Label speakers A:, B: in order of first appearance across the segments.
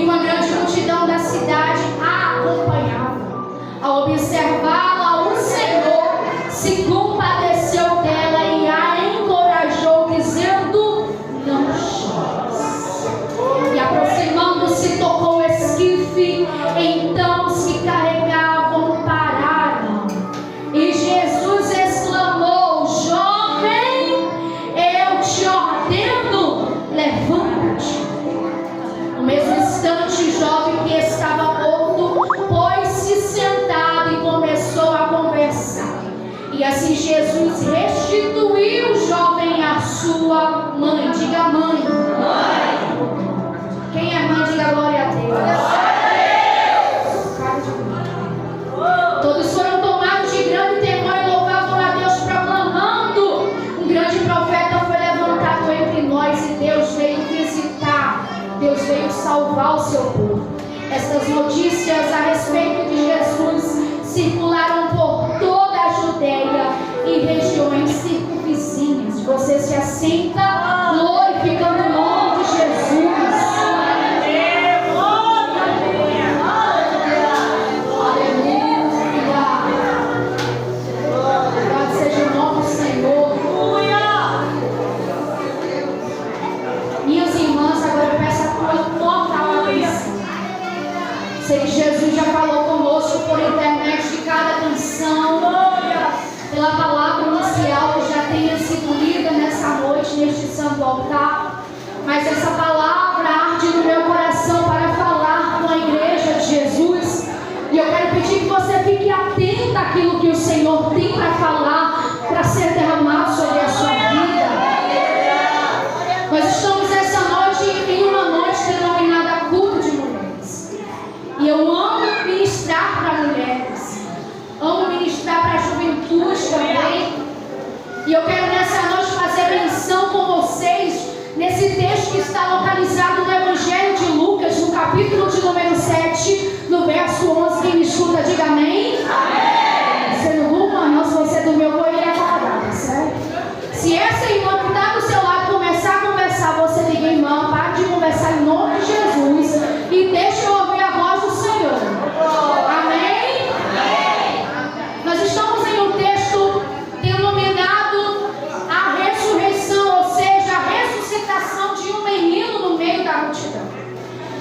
A: uma grande multidão da cidade a acompanhava. Ao observá-la, o Senhor se compadeceu dela e a encorajou, dizendo: não chores. E aproximando-se, tocou o esquife. Então os que carregavam pararam. E Jesus exclamou: jovem, eu te ordeno, levanta-te. No mesmo instante, o jovem que estava morto pôs-se sentado e começou a conversar. E assim Jesus restituiu o jovem à sua mãe. Diga mãe. Mãe. Quem é mãe, diga glória a Deus. Todos foram tomados de grande temor e louvavam a Deus, proclamando: um grande profeta foi levantado entre nós e Deus veio visitar, Deus veio salvar o seu povo. Estas notícias a respeito de Jesus circularam por toda a Judeia e regiões circunvizinhas. Você se assenta, glorificando o nome de Jesus. Sei que Jesus já falou conosco por internet de cada canção, pela palavra inicial que já tenha sido lida nessa noite, neste santo altar. Mas essa palavra arde no meu coração para falar com a igreja de Jesus. E eu quero pedir que você fique atento àquilo que o Senhor tem para falar, para ser derramado sobre a sua vida. Nós estamos essa noite em uma noite denominada culto de mulheres. E eu amo ministrar para mulheres, amo ministrar para a juventude também. E eu quero nessa noite fazer menção com vocês nesse texto que está localizado no Evangelho de Lucas, no capítulo de número 7, no verso 11. Quem me escuta, diga amém. Amém. Você não durma, não, se você dormir eu vou ir acordar, certo? Se essa irmã que está do seu lado começar a conversar, você liga, irmã, para de conversar em nome de Jesus e deixa eu ouvir a voz do Senhor. Amém? Amém. Nós estamos em um texto denominado a ressurreição, ou seja, a ressuscitação de um menino no meio da multidão.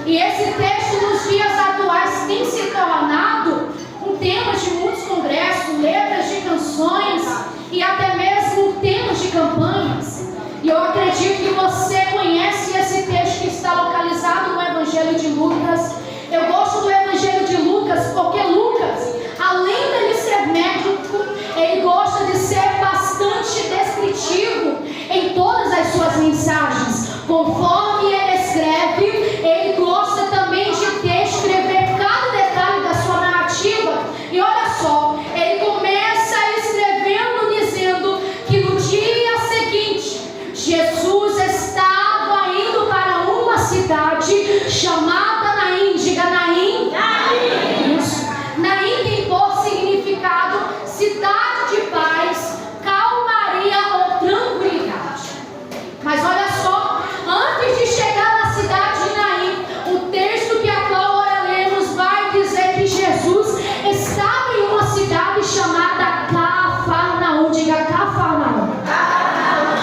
A: E esse texto nos dias atuais tem se tornado um tema de muitos congressos, letras de canções e até mesmo temas de campanhas. E eu acredito que você conhece esse texto que está localizado no Evangelho de Lucas. Eu gosto do Evangelho de Lucas porque Lucas, além dele ser médico, ele gosta de ser bastante descritivo em todas as suas mensagens. Conforme ele escreve, ele gosta também de descrever cada detalhe da sua narrativa. E olha só, ele começa escrevendo dizendo que no dia seguinte, Jesus estava indo para uma cidade chamada Naim. Diga Naim. Naim. Isso. Naim tem por significado cidade de paz, calmaria ou tranquilidade. Mas olha só, antes de chegar na cidade de Naim, o texto que a qual ora lemos vai dizer que Jesus estava em uma cidade chamada Cafarnaum. Diga Cafarnaum.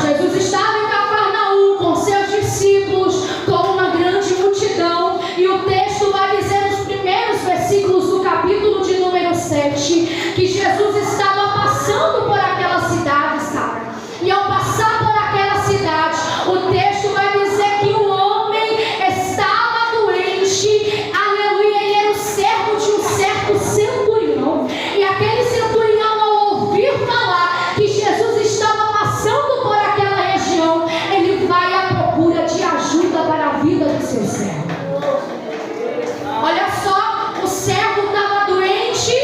A: Jesus estava em Cafarnaum com seus discípulos, com uma grande multidão. E o texto vai dizer nos primeiros versículos do capítulo de número 7 que Jesus estava passando por aquela cidade, sabe? E ao passar por aquela cidade, o texto vai dizer que o homem estava doente, aleluia, ele era o servo de um certo centurião. E aquele centurião, ao ouvir falar que Jesus estava passando por aquela região, ele vai à procura de ajuda para a vida do seu servo. Olha só, o servo estava doente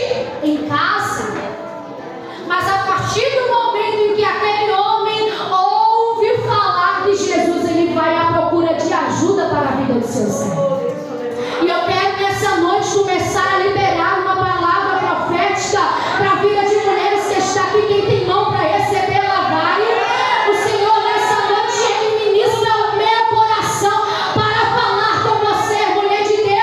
A: em casa, mas a partir do momento em que aquele homem ouve falar de Jesus, ele vai à procura de ajuda para a vida do seu servo. E eu quero nessa noite começar a liberar uma palavra profética para a vida de mulheres que está aqui. Quem tem mão para receber, ela vai. O Senhor nessa noite, ele ministra o meu coração para falar com você, mulher de Deus.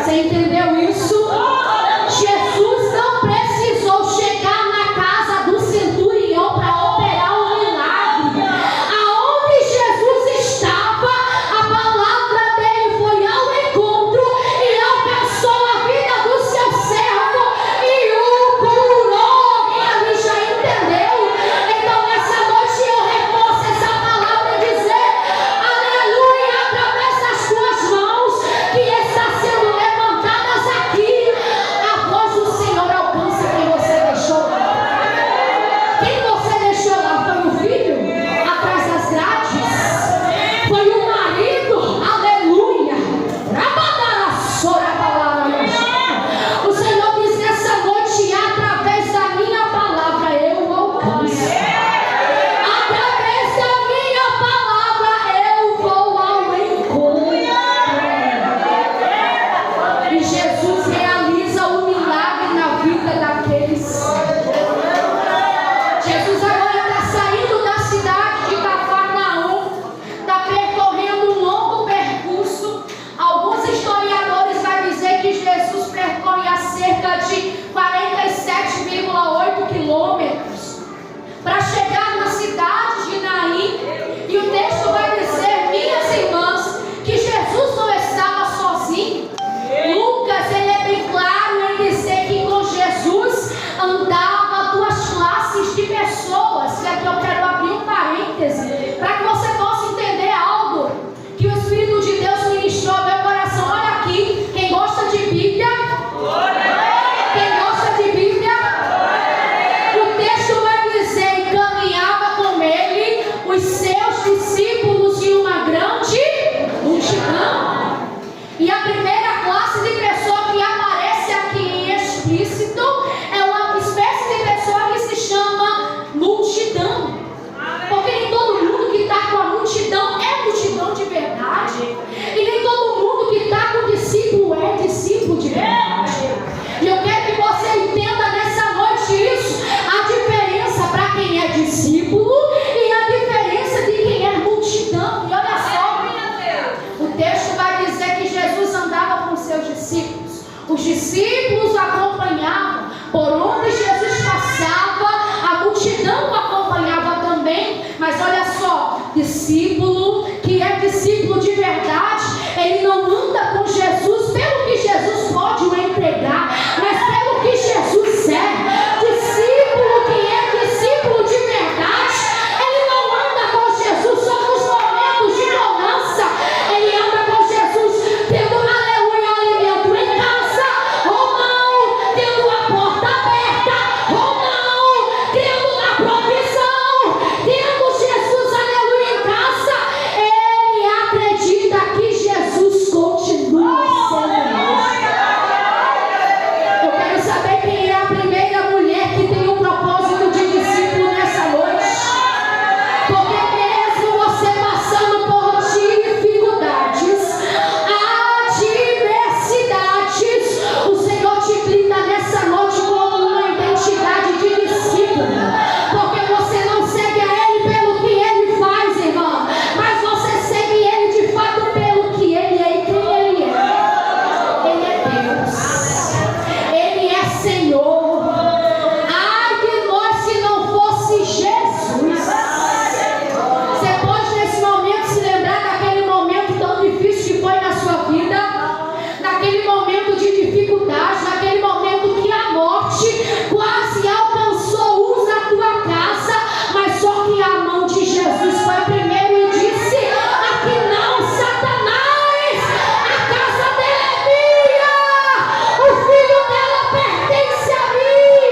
A: Você entendeu isso? Jesus não precisou chegar na casa do centurião para operar um milagre. Aonde Jesus estava, a palavra dele foi ao encontro e alcançou a vida do seu servo e o curou. Quem ali já entendeu? Então nessa noite eu reforço essa palavra e dizer: aleluia, através das tuas mãos que está sendo levantadas aqui, a voz do Senhor alcança quem você deixou lá. Quem você deixou lá foi o filho atrás das grades? Foi o marido? Aleluia! O Senhor diz nessa noite: através da minha palavra eu alcanço. Através da minha palavra eu vou ao encontro. E Jesus realiza o milagre na vida daqueles. Jesus agora está saindo da cidade de Cafarnaum, está percorrendo um longo percurso. Alguns historiadores vão dizer que Jesus percorre a cerca de 47,8 quilômetros para chegar na cidade de Naim. E o texto vai dizer, minhas irmãs, que Jesus não estava sozinho. Lucas, ele é bem claro em dizer que com Jesus andava duas classes de pessoas. E aqui eu quero abrir um parêntese para que você possa entender algo que o Espírito de Deus ministrou ao meu coração. Olha aqui, quem gosta de Bíblia? Quem gosta de Bíblia? O texto vai dizer: e caminhava com ele os seus discípulos e uma grande multidão. E a primeira classe de pessoa que aparece aqui em explícito é uma espécie de pessoa que se chama multidão. Porque nem todo mundo que está com a multidão é multidão de verdade. E nem todo mundo que está com o discípulo é discípulo de verdade. E eu quero que você entenda nessa noite isso: a diferença para quem é discípulo e a diferença de quem é multidão. E olha só, o texto vai dizer que Jesus andava com seus discípulos. Os discípulos o acompanhavam. Por onde Jesus passava, a multidão o acompanhava também. Mas olha só, discípulo que é discípulo de verdade, ele não anda com Jesus pelo que Jesus pode o entregar, mas pelo que Jesus é. Discípulo que é discípulo de verdade, ele não anda com Jesus só nos momentos de bonança. Ele anda com Jesus tendo, aleluia, alimento em casa, ou não, tendo a porta aberta, ou não, tendo na provisão, tendo Jesus, aleluia, em casa. Ele acredita que Jesus continua sendo Deus. Eu quero saber quem é a primeira mulher que tem um propósito de discípulo nessa noite. Porque mesmo você passando por dificuldades, adversidades, o Senhor te brinda nessa noite como uma identidade de discípulo. Porque você não segue a Ele pelo que Ele faz, irmão, mas você segue Ele de fato pelo que Ele é e quem Ele é. Ele é Deus. Ele é Senhor. Ai de nós se não fosse Jesus. Você pode nesse momento se lembrar daquele momento tão difícil que foi na sua vida, naquele momento de dificuldade, naquele momento que a morte quase alcançou na tua casa, mas só que a mão de Jesus foi primeiro e disse: aqui não, Satanás, a casa dela é minha, o filho dela pertence a mim,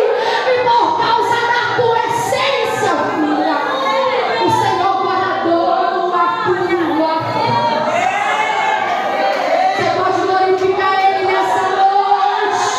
A: e por causa da tua essência, filha, o Senhor guardou a tua fé. Você pode glorificar Ele nessa noite.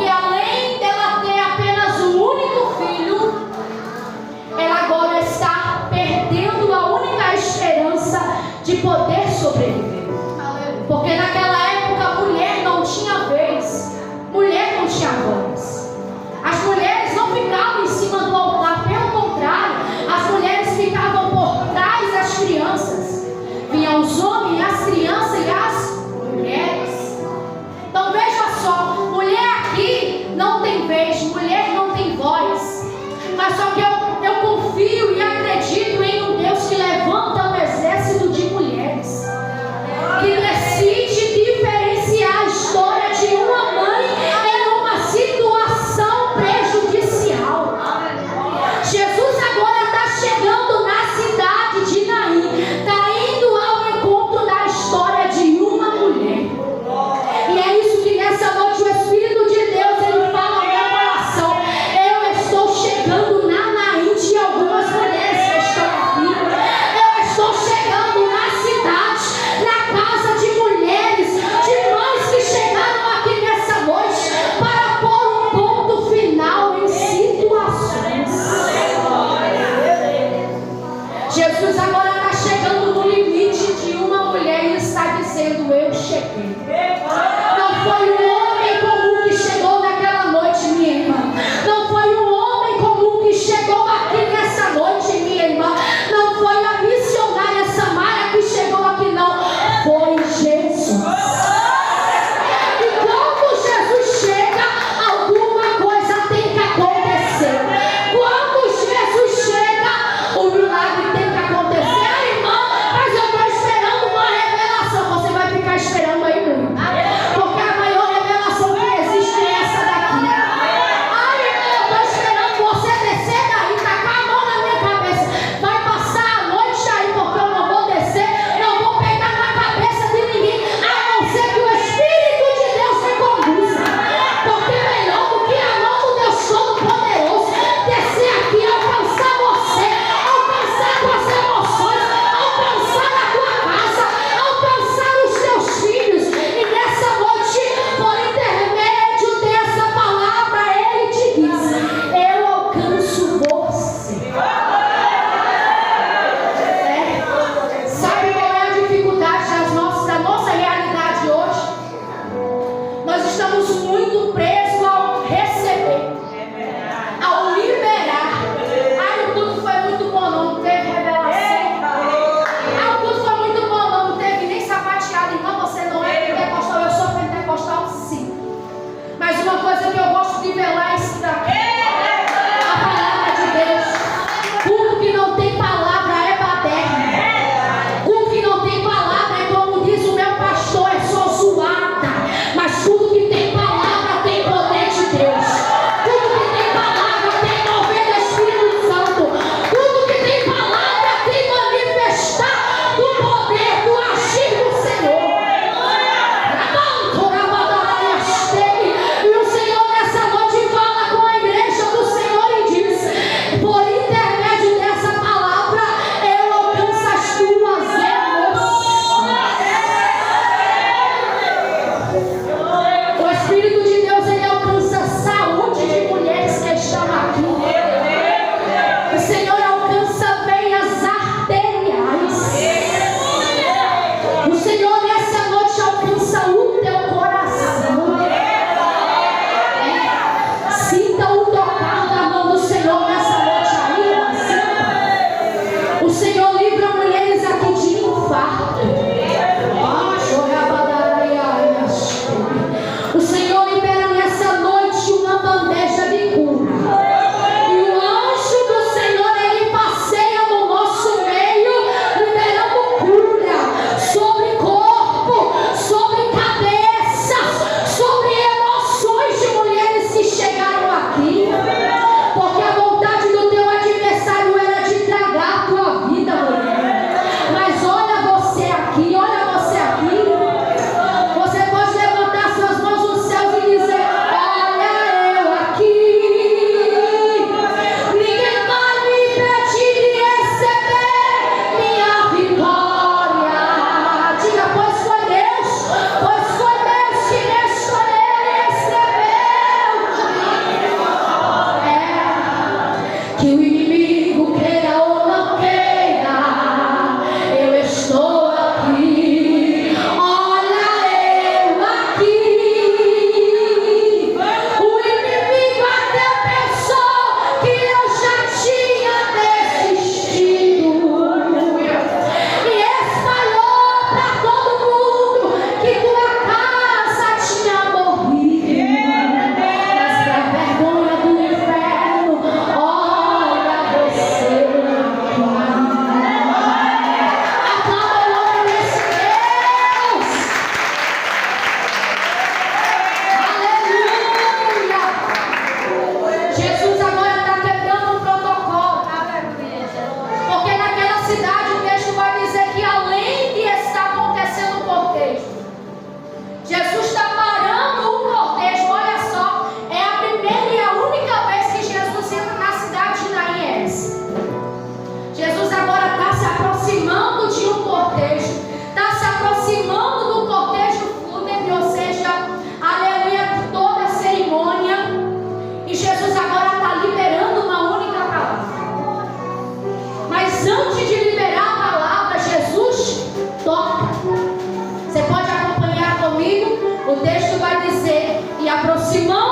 A: Porque além dela ter apenas um único filho, ela agora está perdendo a única esperança de poder sobreviver. Porque naquela época a mulher não tinha vez, mulher não tinha voz. As mulheres não ficavam em cima do altar, pelo contrário, as mulheres ficavam por trás das crianças. Vinham os homens, as crianças e as mulheres. Então veja só, mulher aqui não tem vez, mulher não tem voz. Mas só que eu confio e acredito em um Deus que levanta um exército de mulheres, que decide de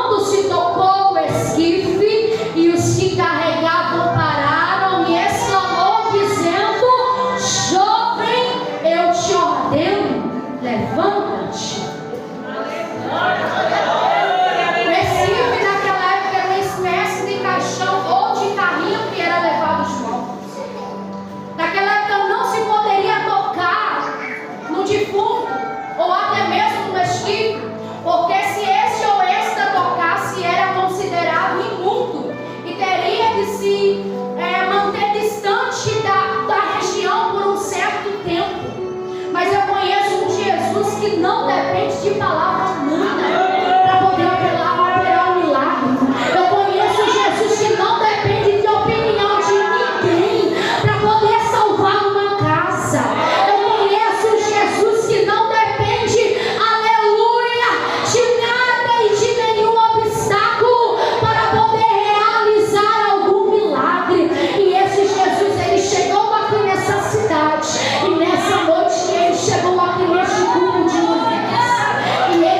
A: quando se tocou o esquife, e os que carregavam pararam e exclamou, dizendo: jovem, eu te ordeno, levanta-te. O esquife naquela época era uma espécie de caixão ou de carrinho que era levado os mortos. Naquela época não se poderia tocar no defunto ou até mesmo no esquife, porque se esse ou esta tocasse era considerado imundo e teria de se manter distante da região por um certo tempo. Mas eu conheço um Jesus que não depende de palavra humana para poder operar um milagre. Eu conheço Jesus que não depende de opinião de ninguém para poder salvar uma casa. Eu conheço Jesus que não depende, aleluia, de nada e de nenhum obstáculo para poder realizar algum milagre. E esse Jesus, ele chegou aqui nessa cidade, e nessa noite ele chegou aqui neste culto de mulheres, e ele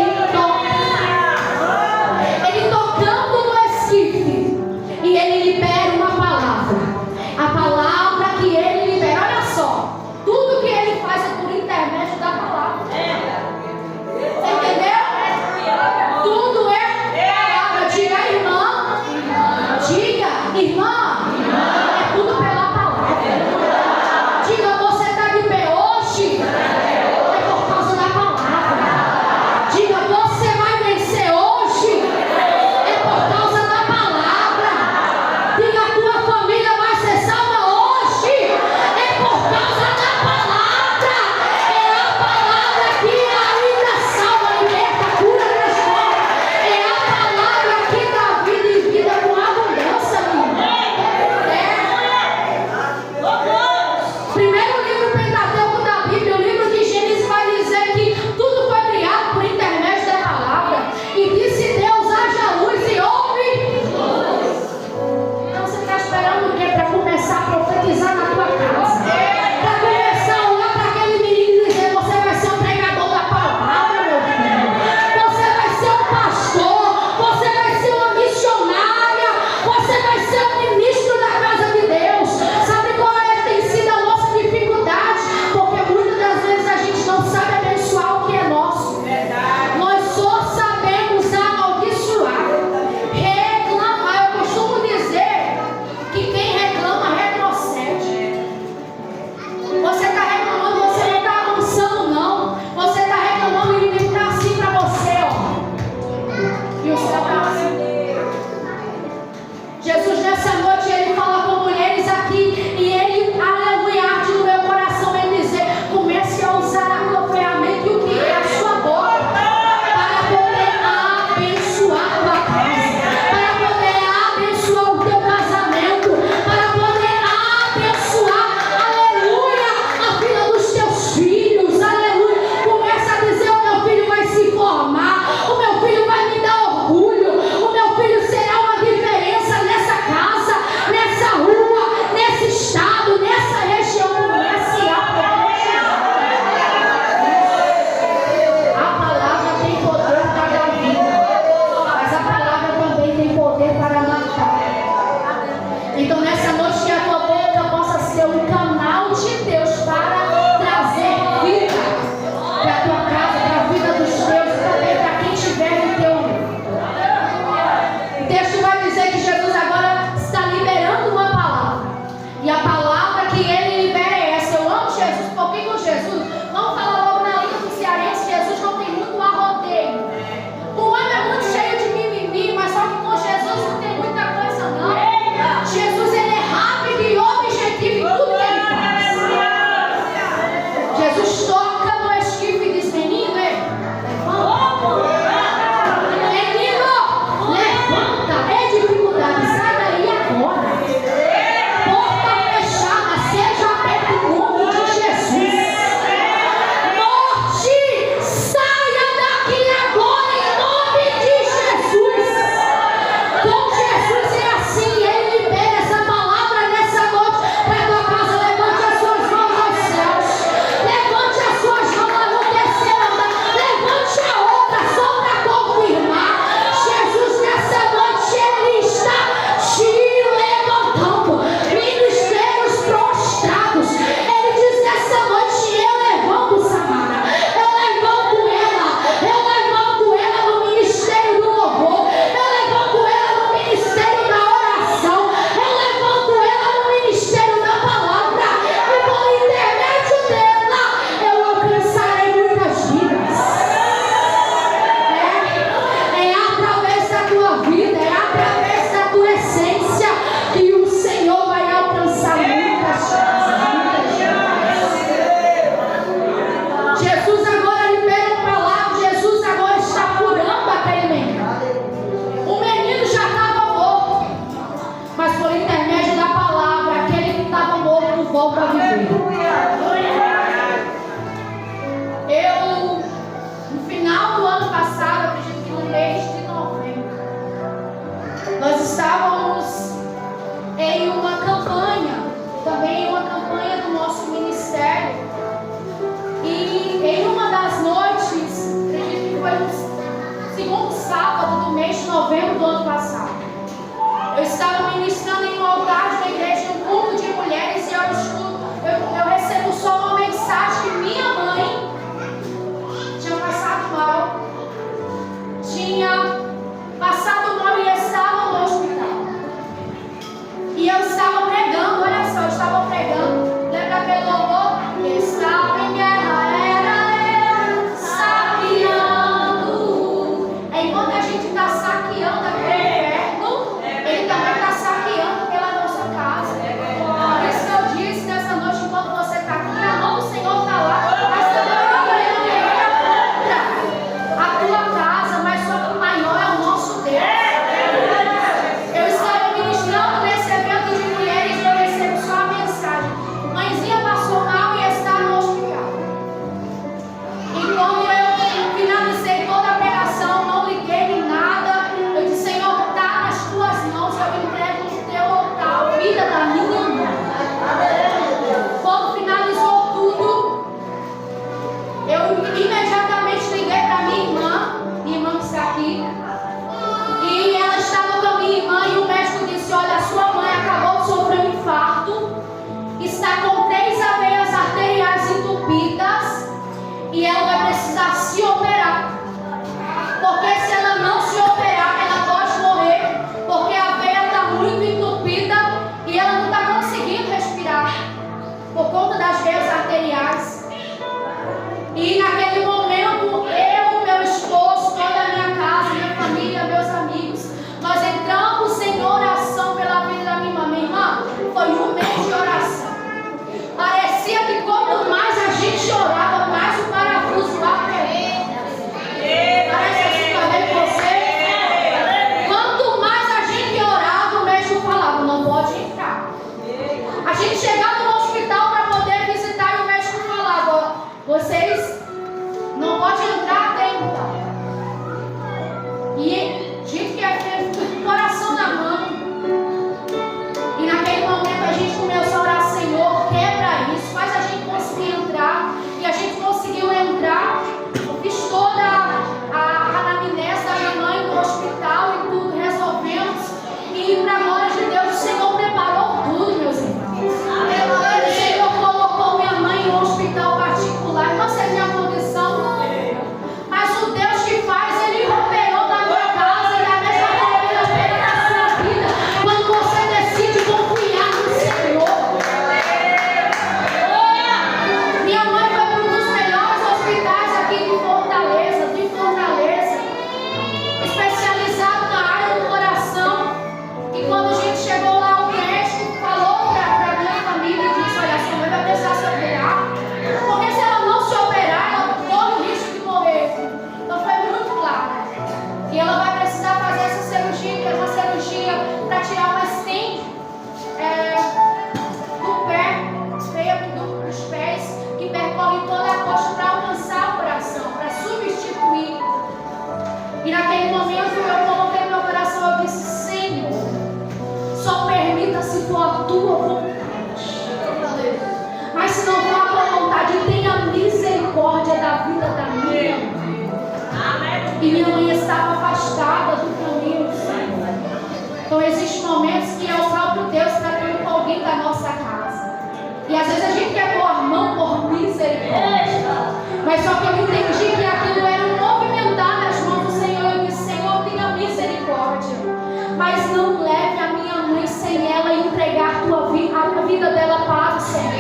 A: mas não leve a minha mãe sem ela e entregar a vida dela para o Senhor.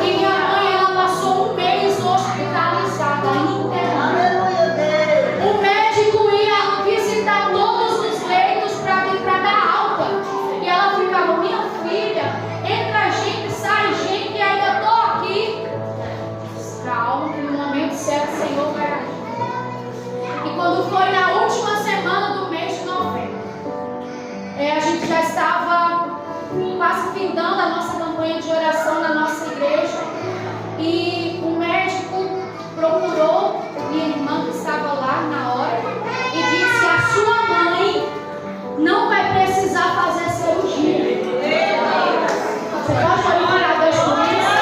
A: E minha mãe, ela passou um mês hospitalizada, internada. O médico ia visitar todos os leitos para dar alta. E ela ficava: minha filha, entra gente, sai gente, e ainda estou aqui. Calma, que no momento certo o Senhor vai agir. E quando foi na última semana do mês de novembro, a gente já estava quase findando a nossa campanha de oração na nossa igreja. E o médico procurou minha irmã que estava lá na hora e disse: a sua mãe não vai precisar fazer cirurgia. Você pode glorificar a Deus por isso?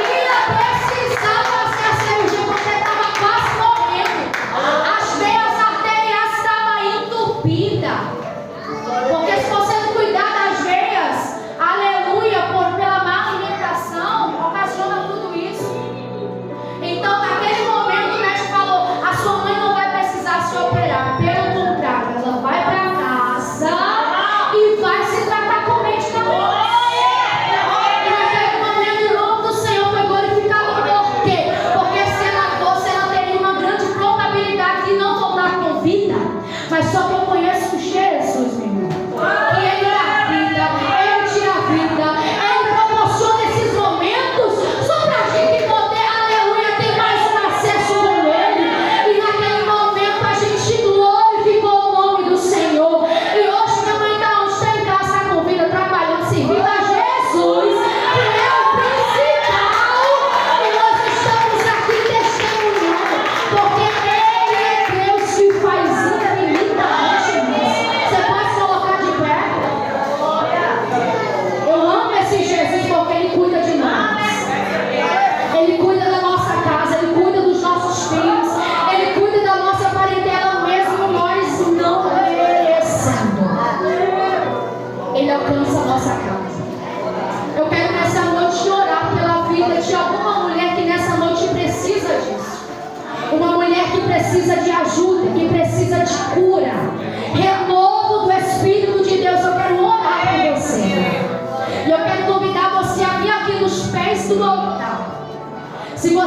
A: Ia precisar fazer a cirurgia porque estava quase morrendo. As veias arteriais estavam entupidas. Porque se você não cuidar das veias, aleluia, pela má alimentação, ocasiona tudo isso. Então, naquele momento, o médico falou: a sua mãe não vai precisar se operar. Pelo contrário, ela vai para casa e vai se tratar com medicamentos. E naquele momento, o nome do Senhor foi glorificado. Por quê? Porque se ela fosse, ela teria uma grande probabilidade de não voltar com vida. Mas só que eu conheço Jesus, meu irmão. E Ele dá vida, Ele tira a vida, Ele proporciona esses momentos só para a gente poder, aleluia, ter mais um acesso com Ele. E naquele momento a gente glorificou o nome do Senhor. E hoje minha mãe está em casa, está com vida, trabalhando, servindo a Jesus, que é o principal. E nós estamos aqui testemunhando, porque Ele é Deus que faz infinitamente mais. Você pode colocar de pé? Eu amo esse Jesus porque Ele cuida de nós. Ele cuida da nossa casa, Ele cuida dos nossos filhos, Ele cuida da nossa parentela mesmo nós não merecendo. Ele alcança a nossa casa. Eu quero nessa noite orar pela vida de alguma mulher que nessa noite precisa disso. Uma mulher que precisa de ajuda, que precisa de cura, renovo do Espírito de Deus. Eu quero orar por você. E eu quero convidar você a vir aqui nos pés do altar. Se você